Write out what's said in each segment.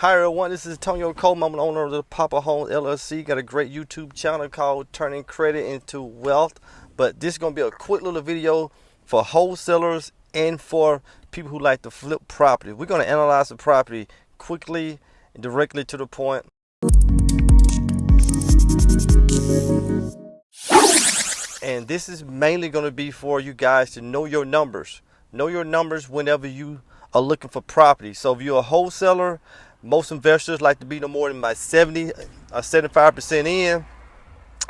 Hi everyone, this is Antonio Coleman. I'm the owner of the Papa Homes LLC. Got a great YouTube channel called Turning Credit into Wealth. But this is going to be a quick little video for wholesalers and for people who like to flip property. We're going to analyze the property quickly and directly to the point. And this is mainly going to be for you guys to know your numbers. Know your numbers whenever you are looking for property. So if you're a wholesaler, most investors like to be no more than about 70 or 75% in,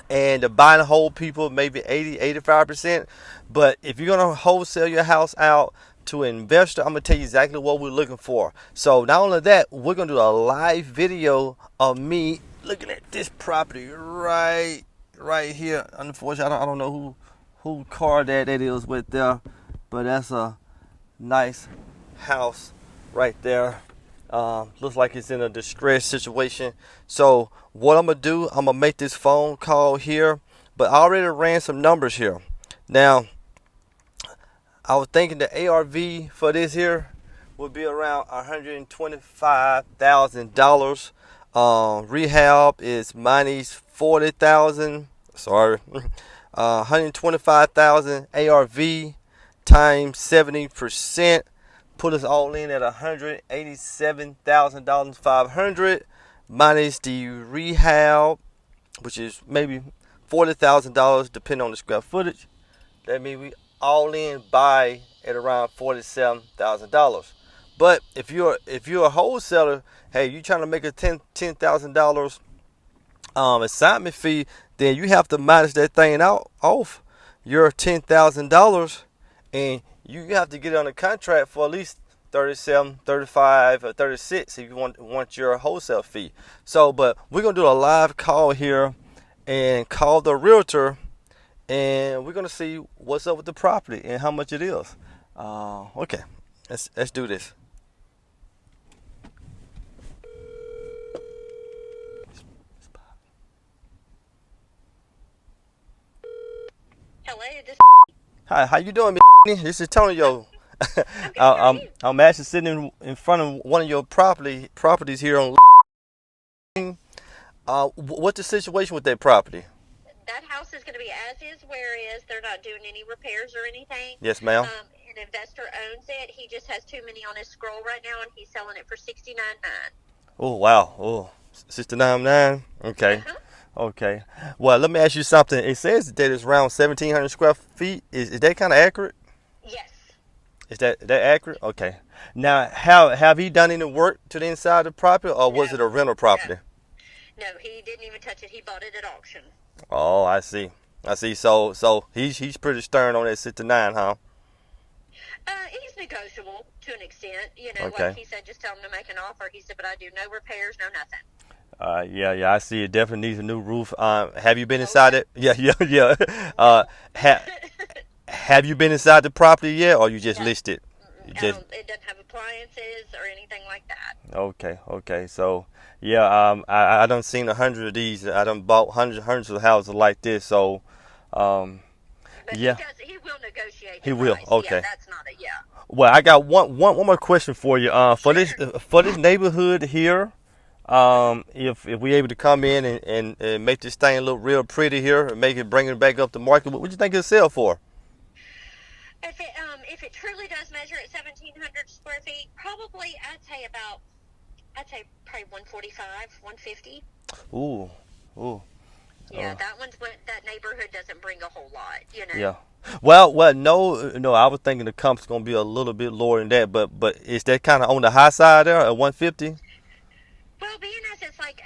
and the buy and hold people maybe 80-85%. But if you're going to wholesale your house out to an investor, I'm going to tell you exactly what we're looking for. So not only that, we're going to do a live video of me looking at this property right here. Unfortunately, I don't know who car that is with there, but that's a nice house right there. Looks like it's in a distressed situation. So what I'm gonna do, I'm gonna make this phone call here, but I already ran some numbers here. Now I was thinking the ARV for this here would be around $125,000. Rehab is minus 40,000. Sorry, 125,000 ARV times 70%. Put us all in at $187,500 minus the rehab, which is maybe $40,000 depending on the square footage. That means we all in buy at around $47,000. But if you're a wholesaler, hey, you trying to make a $10,000 assignment fee, then you have to minus that thing off your $10,000, and you have to get on a contract for at least 37, 35, or 36 if you want your wholesale fee. So, but we're gonna do a live call here and call the realtor, and we're gonna see what's up with the property and how much it is. Okay, let's do this. Hello, Hi, how you doing, This is Tonyo. I'm actually sitting in front of one of your properties here on. What's the situation with that property? that house is going to be as is, where is. They're not doing any repairs or anything. Yes, ma'am. An investor owns it. He just has too many on his scroll right now, and he's selling it for $69,900. Oh wow. Oh, 69.9. Okay. Uh-huh. Okay. Well, let me ask you something. It says that it's around 1,700 square feet. Is that kind of accurate? Yes. Is that accurate? Okay. Now, have he done any work to the inside of the property, or was it a rental property? No, he didn't even touch it. He bought it at auction. Oh, I see. So he's pretty stern on that 69, huh? He's negotiable to an extent. You know, Okay. like he said, just tell him to make an offer. He said, but I do no repairs, no nothing. Yeah, I see it definitely needs a new roof. Have you been inside it? Yeah. Have you been inside the property yet, or you just listed? It doesn't have appliances or anything like that. Okay. So, yeah, I done seen 100 of these. I done bought hundreds of houses like this. So, But yeah. he will negotiate. He will. Price. Okay. Yeah, that's not it. Yeah. Well, I got one more question for you. For this neighborhood here, if we able to come in and make this thing look real pretty here, and bring it back up to market, what you think it'll sell for? If it truly does measure at 1,700 square feet, probably I'd say probably 145, 150. Ooh. Yeah, that neighborhood doesn't bring a whole lot, you know. Yeah. Well, no. I was thinking the comp's gonna be a little bit lower than that, but is that kind of on the high side there at 150? Well, being as it's like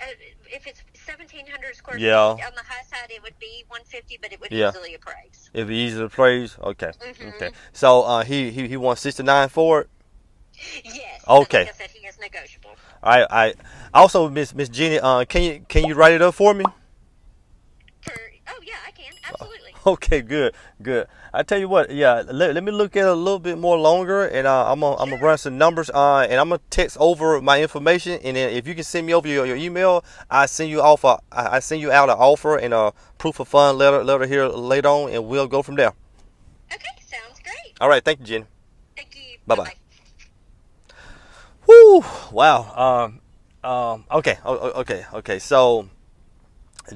if it's 1,700 square Yeah. feet on the high side, it would be 150, but it would Yeah. easily appraise. If he easily appraised, okay. Mm-hmm. Okay. So he wants 69 for it. Yes. Okay. Like I said, he is negotiable. I also, Miss Jenny, can you write it up for me? Oh yeah, I can absolutely. Okay, good. I tell you what, yeah. Let me look at it a little bit more longer, and I'm gonna run some numbers. And I'm gonna text over my information, and then if you can send me over your email, I send you out an offer and a proof of fund letter here later on, and we'll go from there. Okay, sounds great. All right, thank you, Jenny. Thank you. Bye bye. Woo! Wow. Okay. So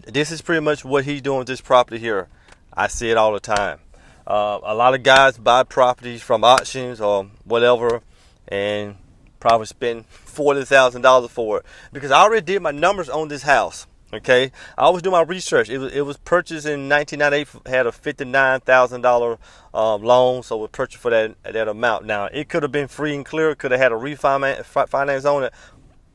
this is pretty much what he's doing with this property here. I see it all the time. A lot of guys buy properties from auctions or whatever, and probably spend $40,000 for it, because I already did my numbers on this house. Okay, I always do my research. It was purchased in 1998. Had a $59,000 loan, so it was purchased for that amount. Now it could have been free and clear. Could have had a refinance on it,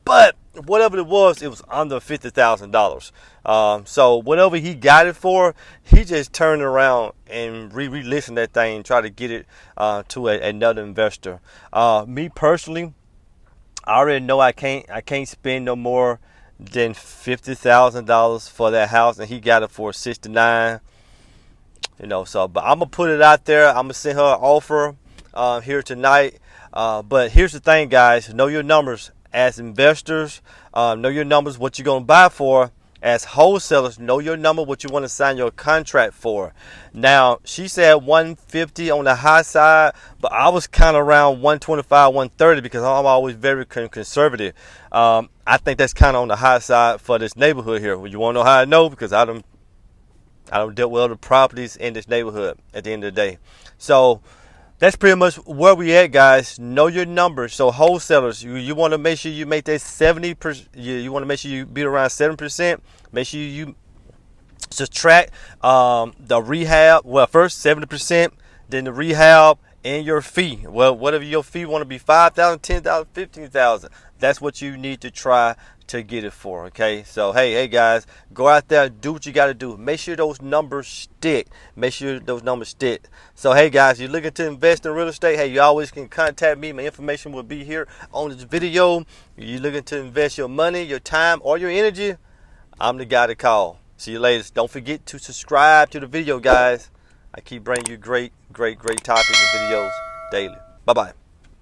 but whatever it was under $50,000. So whatever he got it for, he just turned around and re-listed that thing and tried to get it to another investor. Me personally, I already know I can't spend no more than $50,000 for that house, and he got it for 69. So but I'm gonna put it out there. I'm gonna send her an offer here tonight. But here's the thing, guys: know your numbers as investors. Know your numbers, what you're gonna buy for. As wholesalers, know your number, what you want to sign your contract for. Now, she said 150 on the high side, but I was kind of around 125, 130 because I'm always very conservative. I think that's kind of on the high side for this neighborhood here. You want to know how I know? Because I don't deal with other properties in this neighborhood at the end of the day. So that's pretty much where we at, guys. Know your numbers. So wholesalers, you want to make sure you make that 70%. You want to make sure you be around 7%. Make sure you subtract the rehab. Well, first 70%, then the rehab and your fee. Well, whatever your fee want to be, $5,000, $10,000, $15,000. That's what you need to try to get it for. Okay, so hey guys, go out there, do what you got to do. Make sure those numbers stick. So hey guys, you're looking to invest in real estate, hey, you always can contact me. My information will be here on this video. You're looking to invest your money, your time, or your energy, I'm the guy to call. See you later. Don't forget to subscribe to the video, guys. I keep bringing you great topics and videos daily. Bye bye.